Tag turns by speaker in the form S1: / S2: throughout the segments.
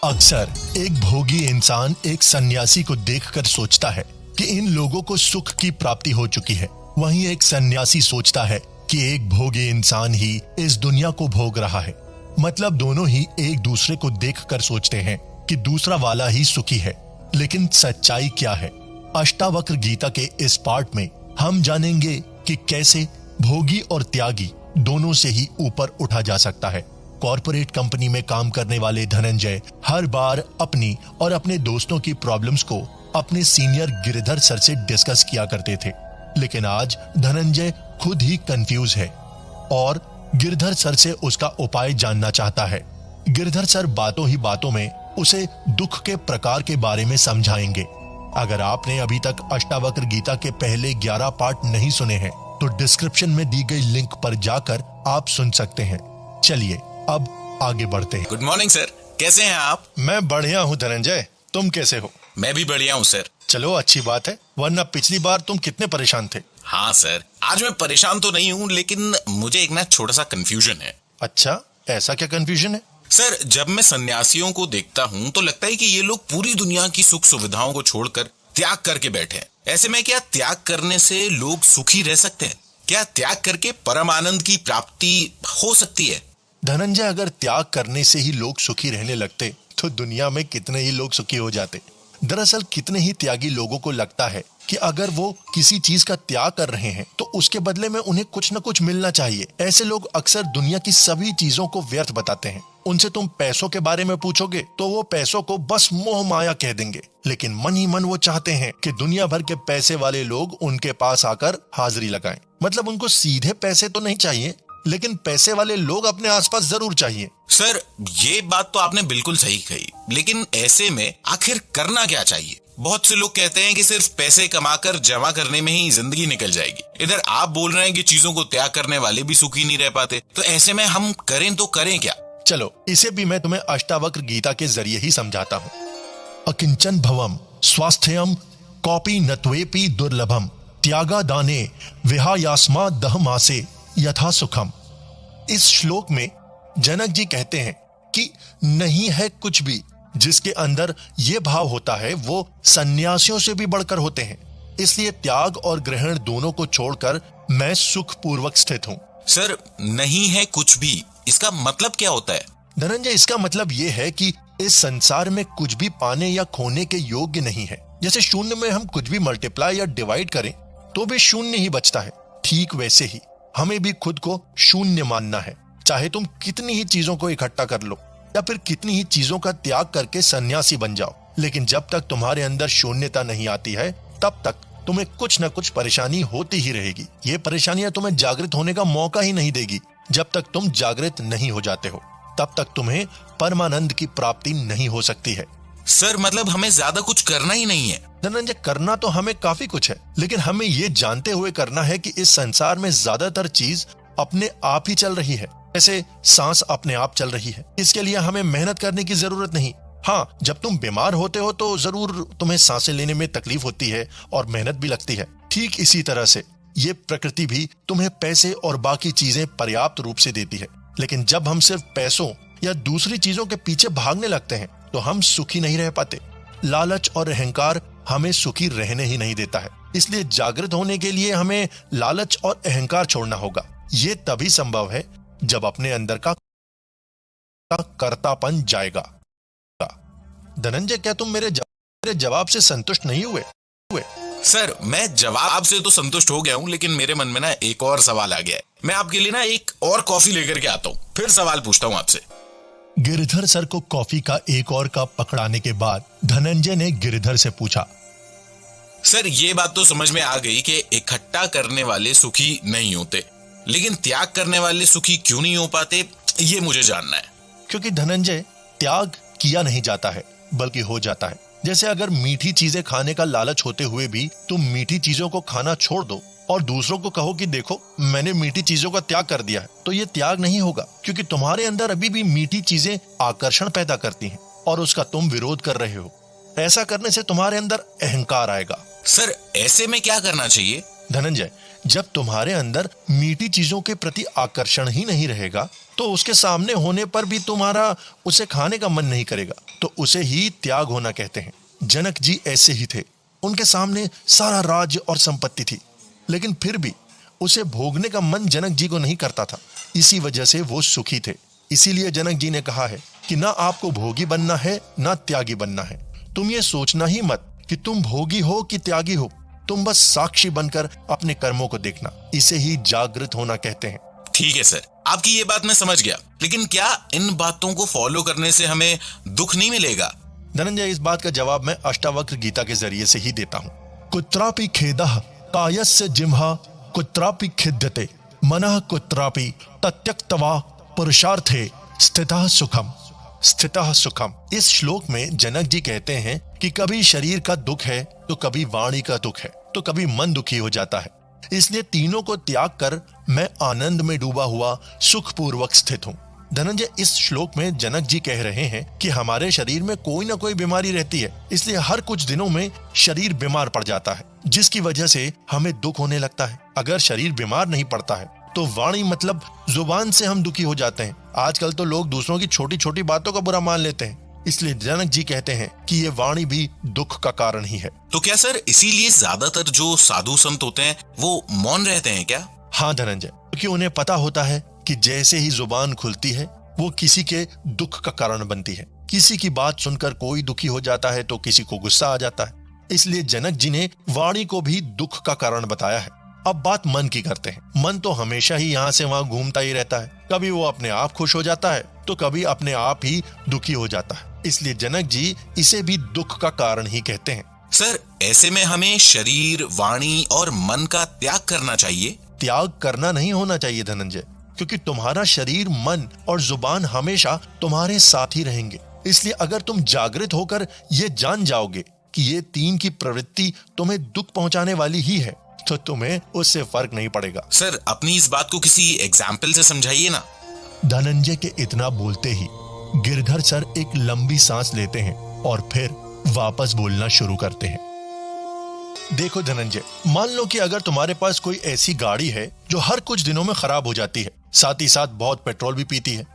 S1: अक्सर एक भोगी इंसान एक सन्यासी को देखकर सोचता है कि इन लोगों को सुख की प्राप्ति हो चुकी है। वहीं एक सन्यासी सोचता है कि एक भोगी इंसान ही इस दुनिया को भोग रहा है। मतलब दोनों ही एक दूसरे को देखकर सोचते हैं कि दूसरा वाला ही सुखी है। लेकिन सच्चाई क्या है? अष्टावक्र गीता के इस पार्ट में हम जानेंगे कि कैसे भोगी और त्यागी दोनों से ही ऊपर उठा जा सकता है। कॉर्पोरेट कंपनी में काम करने वाले धनंजय हर बार अपनी और अपने दोस्तों की प्रॉब्लम्स को अपने सीनियर गिरधर सर से डिस्कस किया करते थे। लेकिन आज धनंजय खुद ही कंफ्यूज है और गिरधर सर से उसका उपाय जानना चाहता है। गिरधर सर बातों ही बातों में उसे दुख के प्रकार के बारे में समझाएंगे। अगर आपने अभी तक अष्टावक्र गीता के पहले 11 पार्ट नहीं सुने हैं तो डिस्क्रिप्शन में दी गई लिंक पर जाकर आप सुन सकते हैं। चलिए अब आगे बढ़ते हैं।
S2: गुड मॉर्निंग सर, कैसे हैं आप?
S1: मैं बढ़िया हूँ धनंजय, तुम कैसे हो?
S2: मैं भी बढ़िया हूँ सर।
S1: चलो अच्छी बात है, वरना पिछली बार तुम कितने परेशान थे।
S2: हाँ सर, आज मैं परेशान तो नहीं हूँ, लेकिन मुझे एक ना छोटा सा कंफ्यूजन है।
S1: अच्छा, ऐसा क्या कंफ्यूजन है?
S2: सर, जब मैं सन्यासियों को देखता हूँ तो लगता है कि ये लोग पूरी दुनिया की सुख सुविधाओं को छोड़कर त्याग करके बैठे हैं। ऐसे में क्या त्याग करने से लोग सुखी रह सकते हैं? क्या त्याग करके परम आनंद की प्राप्ति हो सकती है?
S1: धनंजय, अगर त्याग करने से ही लोग सुखी रहने लगते तो दुनिया में कितने ही लोग सुखी हो जाते। दरअसल कितने ही त्यागी लोगों को लगता है कि अगर वो किसी चीज का त्याग कर रहे हैं तो उसके बदले में उन्हें कुछ न कुछ मिलना चाहिए। ऐसे लोग अक्सर दुनिया की सभी चीजों को व्यर्थ बताते हैं। उनसे तुम पैसों के बारे में पूछोगे तो वो पैसों को बस मोह माया कह देंगे, लेकिन मन ही मन वो चाहते हैं कि दुनिया भर के पैसे वाले लोग उनके पास आकर हाजिरी लगाएं। मतलब उनको सीधे पैसे तो नहीं चाहिए, लेकिन पैसे वाले लोग अपने आसपास जरूर चाहिए।
S2: सर, ये बात तो आपने बिल्कुल सही कही, लेकिन ऐसे में आखिर करना क्या चाहिए? बहुत से लोग कहते हैं कि सिर्फ पैसे कमाकर जमा करने में ही जिंदगी निकल जाएगी। इधर आप बोल रहे हैं कि चीजों को त्याग करने वाले भी सुखी नहीं रह पाते, तो ऐसे में हम करें तो करें क्या?
S1: चलो इसे भी मैं तुम्हें अष्टावक्र गीता के जरिए ही समझाता हूँ। अकिंचन भवम स्वास्थ्यम कॉपी नत्वेपि दुर्लभम त्यागा दाने विहायास्मा दहमासे यथा सुखम। इस श्लोक में जनक जी कहते हैं कि नहीं है कुछ भी जिसके अंदर ये भाव होता है वो सन्यासियों से भी बढ़कर होते हैं। इसलिए त्याग और ग्रहण दोनों को छोड़कर मैं सुख पूर्वक स्थित हूँ।
S2: सर, नहीं है कुछ भी, इसका मतलब क्या होता है?
S1: धनंजय, इसका मतलब ये है कि इस संसार में कुछ भी पाने या खोने के योग्य नहीं है। जैसे शून्य में हम कुछ भी मल्टीप्लाई या डिवाइड करें तो भी शून्य ही बचता है, ठीक वैसे ही हमें भी खुद को शून्य मानना है। चाहे तुम कितनी ही चीजों को इकट्ठा कर लो या फिर कितनी ही चीजों का त्याग करके सन्यासी बन जाओ, लेकिन जब तक तुम्हारे अंदर शून्यता नहीं आती है तब तक तुम्हें कुछ न कुछ परेशानी होती ही रहेगी। ये परेशानियां तुम्हें जागृत होने का मौका ही नहीं देगी। जब तक तुम जागृत नहीं हो जाते हो तब तक तुम्हें परमानंद की प्राप्ति नहीं हो सकती है।
S2: सर, मतलब हमें ज्यादा कुछ करना ही नहीं है?
S1: धनंजय, करना तो हमें काफी कुछ है, लेकिन हमें ये जानते हुए करना है कि इस संसार में ज्यादातर चीज अपने आप ही चल रही है। जैसे सांस अपने आप चल रही है, इसके लिए हमें मेहनत करने की जरूरत नहीं। हाँ, जब तुम बीमार होते हो तो जरूर तुम्हें सांसें लेने में तकलीफ होती है और मेहनत भी लगती है। ठीक इसी तरह से ये प्रकृति भी तुम्हें पैसे और बाकी चीजें पर्याप्त रूप से देती है। लेकिन जब हम सिर्फ पैसों या दूसरी चीजों के पीछे भागने लगते हैं तो हम सुखी नहीं रह पाते। लालच और अहंकार हमें सुखी रहने ही नहीं देता है। इसलिए जागृत होने के लिए हमें लालच और अहंकार छोड़ना होगा। ये तभी संभव है जब अपने अंदर का कर्तापन जाएगा। धनंजय, क्या तुम मेरे जवाब से संतुष्ट नहीं हुए?
S2: सर, मैं जवाब से तो संतुष्ट हो गया हूँ, लेकिन मेरे मन में ना एक और सवाल आ गया है। मैं आपके लिए ना एक और कॉफी लेकर के आता हूँ, फिर सवाल पूछता हूँ आपसे।
S1: गिरधर सर को कॉफी का एक और कप पकड़ाने के बाद धनंजय ने गिरधर से पूछा,
S2: सर, ये बात तो समझ में आ गई कि इकट्ठा करने वाले सुखी नहीं होते, लेकिन त्याग करने वाले सुखी क्यों नहीं हो पाते, ये मुझे जानना है।
S1: क्योंकि धनंजय, त्याग किया नहीं जाता है बल्कि हो जाता है। जैसे अगर मीठी चीजें खाने का लालच होते हुए भी तुम मीठी चीजों को खाना छोड़ दो और दूसरों को कहो कि देखो मैंने मीठी चीजों का त्याग कर दिया है, तो ये त्याग नहीं होगा, क्योंकि तुम्हारे अंदर अभी भी मीठी चीजें आकर्षण पैदा करती हैं और उसका तुम विरोध कर रहे हो। ऐसा करने से तुम्हारे अंदर अहंकार आएगा।
S2: सर, ऐसे में क्या करना चाहिए?
S1: धनंजय, जब तुम्हारे अंदर मीठी चीजों के प्रति आकर्षण ही नहीं रहेगा तो उसके सामने होने पर भी तुम्हारा उसे खाने का मन नहीं करेगा, तो उसे ही त्याग होना कहते हैं। जनक जी ऐसे ही थे। उनके सामने सारा राज्य और संपत्ति थी, लेकिन फिर भी उसे भोगने का मन जनक जी को नहीं करता था। इसी वजह से वो सुखी थे। इसीलिए जनक जी ने कहा है कि ना आपको भोगी बनना है ना त्यागी बनना है। तुम ये सोचना ही मत कि तुम भोगी हो कि त्यागी हो, तुम बस साक्षी बनकर अपने कर्मों को देखना। इसे ही जागृत होना कहते हैं।
S2: ठीक है सर, आपकी ये बात मैं समझ गया, लेकिन क्या इन बातों को फॉलो करने से हमें दुख नहीं मिलेगा?
S1: धनंजय, इस बात का जवाब मैं अष्टावक्र गीता के जरिए से ही देता हूँ। कुत्रापि खेदः कायस्य जिह्वा कुत्रापि खिद्यते मनः कुत्रापि तत्यक्त्वा पुरुषार्थे स्थितः सुखम। स्थितः सुखम। इस श्लोक में जनक जी कहते हैं कि कभी शरीर का दुख है तो कभी वाणी का दुख है तो कभी मन दुखी हो जाता है। इसलिए तीनों को त्याग कर मैं आनंद में डूबा हुआ सुखपूर्वक स्थित हूँ। धनंजय, इस श्लोक में जनक जी कह रहे हैं कि हमारे शरीर में कोई ना कोई बीमारी रहती है, इसलिए हर कुछ दिनों में शरीर बीमार पड़ जाता है, जिसकी वजह से हमें दुख होने लगता है। अगर शरीर बीमार नहीं पड़ता है तो वाणी मतलब जुबान से हम दुखी हो जाते हैं। आजकल तो लोग दूसरों की छोटी छोटी बातों का बुरा मान लेते हैं, इसलिए जनक जी कहते हैं कि ये वाणी भी दुख का कारण ही है।
S2: तो क्या सर इसीलिए ज्यादातर जो साधु संत होते हैं वो मौन रहते हैं क्या?
S1: हाँ धनंजय, क्योंकि उन्हें पता होता है कि जैसे ही जुबान खुलती है वो किसी के दुख का कारण बनती है। किसी की बात सुनकर कोई दुखी हो जाता है तो किसी को गुस्सा आ जाता है। इसलिए जनक जी ने वाणी को भी दुख का कारण बताया है। अब बात मन की करते हैं। मन तो हमेशा ही यहाँ से वहाँ घूमता ही रहता है। कभी वो अपने आप खुश हो जाता है तो कभी अपने आप ही दुखी हो जाता है। इसलिए जनक जी इसे भी दुख का कारण ही कहते हैं।
S2: सर, ऐसे में हमें शरीर, वाणी और मन का त्याग करना चाहिए?
S1: त्याग करना नहीं होना चाहिए धनंजय, क्योंकि तुम्हारा शरीर, मन और जुबान हमेशा तुम्हारे साथ ही रहेंगे। इसलिए अगर तुम जागृत होकर ये जान जाओगे कि ये तीन की प्रवृत्ति तुम्हें दुख पहुंचाने वाली ही है, तो तुम्हें उससे फर्क नहीं पड़ेगा।
S2: सर, अपनी इस बात को किसी एग्जाम्पल से समझाइए ना।
S1: धनंजय के इतना बोलते ही गिरधर सर एक लंबी सांस लेते हैं और फिर वापस बोलना शुरू करते हैं। देखो धनंजय, मान लो कि अगर तुम्हारे पास कोई ऐसी गाड़ी है जो हर कुछ दिनों में खराब हो जाती है, साथ ही साथ बहुत पेट्रोल भी पीती है,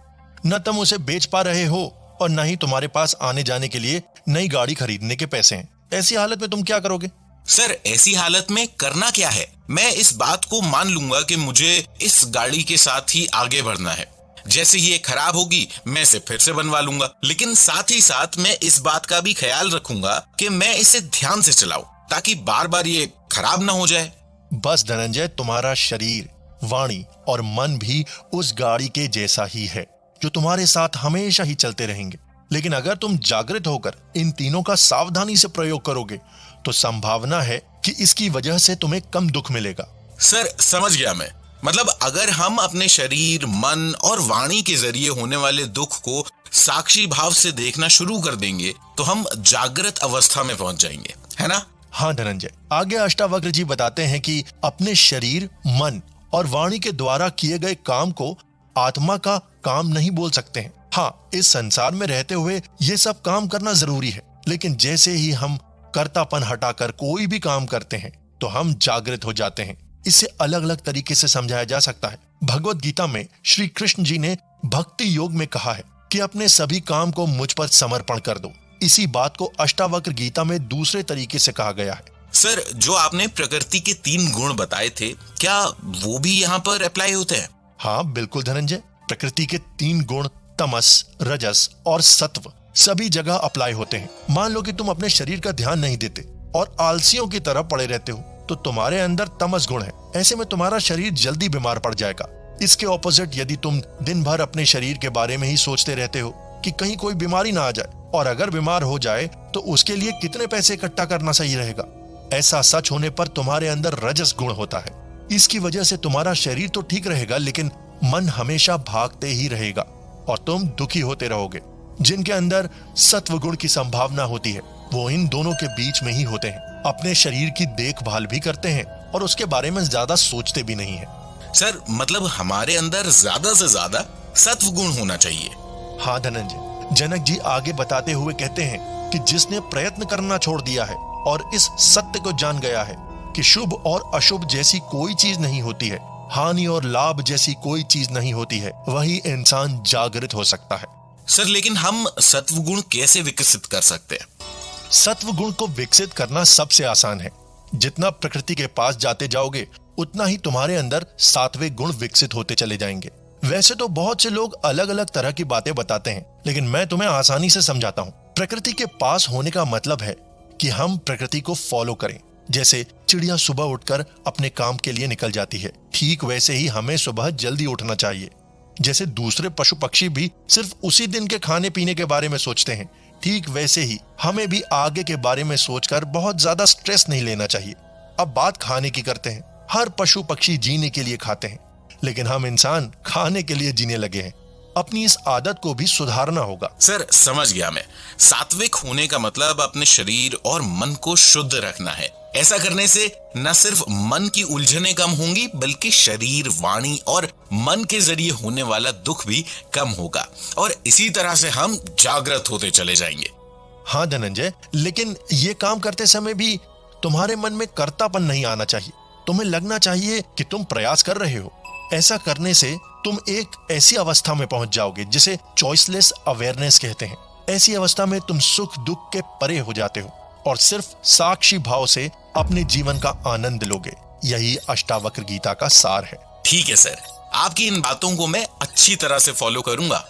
S1: न तुम उसे बेच पा रहे हो और न ही तुम्हारे पास आने जाने के लिए नई गाड़ी खरीदने के पैसे हैं। ऐसी हालत में तुम क्या करोगे?
S2: सर, ऐसी हालत में करना क्या है? मैं इस बात को मान लूंगा कि मुझे इस गाड़ी के साथ ही आगे बढ़ना है। जैसे ही ये खराब होगी मैं इसे फिर से बनवा लूंगा, लेकिन साथ ही साथ मैं इस बात का भी ख्याल रखूंगा कि मैं इसे ध्यान से चलाऊं ताकि बार बार ये खराब ना हो जाए।
S1: बस धनंजय, तुम्हारा शरीर, वाणी और मन भी उस गाड़ी के जैसा ही है जो तुम्हारे साथ हमेशा ही चलते रहेंगे। लेकिन अगर तुम जागृत होकर इन तीनों का सावधानी से प्रयोग करोगे तो संभावना है कि इसकी वजह से तुम्हें कम दुख मिलेगा।
S2: सर, समझ गया मैं। मतलब अगर हम अपने शरीर, मन और वाणी के जरिए होने वाले दुख को साक्षी भाव से देखना शुरू कर देंगे तो हम जागृत अवस्था में पहुंच जाएंगे, है ना?
S1: हाँ धनंजय, आगे अष्टावक्र जी बताते हैं कि अपने शरीर, मन और वाणी के द्वारा किए गए काम को आत्मा का काम नहीं बोल सकते हैं। हाँ, इस संसार में रहते हुए ये सब काम करना जरूरी है, लेकिन जैसे ही हम कर्तापन हटाकर कोई भी काम करते हैं तो हम जागृत हो जाते हैं। इसे अलग अलग तरीके से समझाया जा सकता है। भगवत गीता में श्री कृष्ण जी ने भक्ति योग में कहा है कि अपने सभी काम को मुझ पर समर्पण कर दो। इसी बात को अष्टावक्र गीता में दूसरे तरीके से कहा गया है।
S2: सर, जो आपने प्रकृति के 3 गुण बताए थे, क्या वो भी यहाँ पर अप्लाई होते हैं?
S1: हाँ बिल्कुल धनंजय, प्रकृति के 3 गुण तमस, रजस और सत्व सभी जगह अप्लाई होते हैं। मान लो कि तुम अपने शरीर का ध्यान नहीं देते और आलसियों की तरह पड़े रहते हो तो तुम्हारे अंदर तमस गुण है। ऐसे में तुम्हारा शरीर जल्दी बीमार पड़ जाएगा। इसके ऑपोजिट यदि तुम दिन भर अपने शरीर के बारे में ही सोचते रहते हो कि कहीं कोई बीमारी ना आ जाए, और अगर बीमार हो जाए तो उसके लिए कितने पैसे इकट्ठा करना सही रहेगा, ऐसा सच होने पर तुम्हारे अंदर रजस गुण होता है। इसकी वजह से तुम्हारा शरीर तो ठीक रहेगा लेकिन मन हमेशा भागते ही रहेगा और तुम दुखी होते रहोगे। जिनके अंदर सत्व गुण की संभावना होती है वो इन दोनों के बीच में ही होते हैं, अपने शरीर की देखभाल भी करते हैं और उसके बारे में ज्यादा सोचते भी नहीं है।
S2: सर, मतलब हमारे अंदर ज्यादा से ज्यादा सत्व गुण होना चाहिए।
S1: हाँ धनंजय, जनक जी आगे बताते हुए कहते हैं कि जिसने प्रयत्न करना छोड़ दिया है और इस सत्य को जान गया है कि शुभ और अशुभ जैसी कोई चीज नहीं होती है, हानि और लाभ जैसी कोई चीज नहीं होती है, वही इंसान जागृत हो सकता है।
S2: सर लेकिन हम सत्व गुण कैसे विकसित कर सकते हैं?
S1: सत्व गुण को विकसित करना सबसे आसान है। जितना प्रकृति के पास जाते जाओगे उतना ही तुम्हारे अंदर सात्विक गुण विकसित होते चले जाएंगे। वैसे तो बहुत से लोग अलग अलग तरह की बातें बताते हैं, लेकिन मैं तुम्हें आसानी से समझाता हूँ। प्रकृति के पास होने का मतलब है कि हम प्रकृति को फॉलो करें। जैसे चिड़िया सुबह उठकर अपने काम के लिए निकल जाती है, ठीक वैसे ही हमें सुबह जल्दी उठना चाहिए। जैसे दूसरे पशु पक्षी भी सिर्फ उसी दिन के खाने पीने के बारे में सोचते हैं, ठीक वैसे ही हमें भी आगे के बारे में सोचकर बहुत ज्यादा स्ट्रेस नहीं लेना चाहिए। अब बात खाने की करते हैं। हर पशु पक्षी जीने के लिए खाते हैं, लेकिन हम इंसान खाने के लिए जीने लगे हैं। अपनी इस आदत को भी सुधारना होगा।
S2: सर समझ गया मैं। सात्विक होने का मतलब अपने शरीर और मन को शुद्ध रखना है। ऐसा करने से न सिर्फ मन की उलझनें कम होंगी, बल्कि शरीर, वाणी और मन के जरिए होने वाला दुख भी कम होगा, और इसी तरह से हम जागृत होते चले जाएंगे।
S1: हाँ धनंजय, लेकिन ये काम करते समय भी तुम्हारे मन में कर्तापन नहीं आना चाहिए। तुम्हें लगना चाहिए कि तुम प्रयास कर रहे हो। ऐसा करने से तुम एक ऐसी अवस्था में पहुंच जाओगे जिसे चॉइसलेस अवेयरनेस कहते हैं। ऐसी अवस्था में तुम सुख दुख के परे हो जाते हो और सिर्फ साक्षी भाव से अपने जीवन का आनंद लोगे। यही अष्टावक्र गीता का सार है।
S2: ठीक है सर, आपकी इन बातों को मैं अच्छी तरह से फॉलो करूंगा।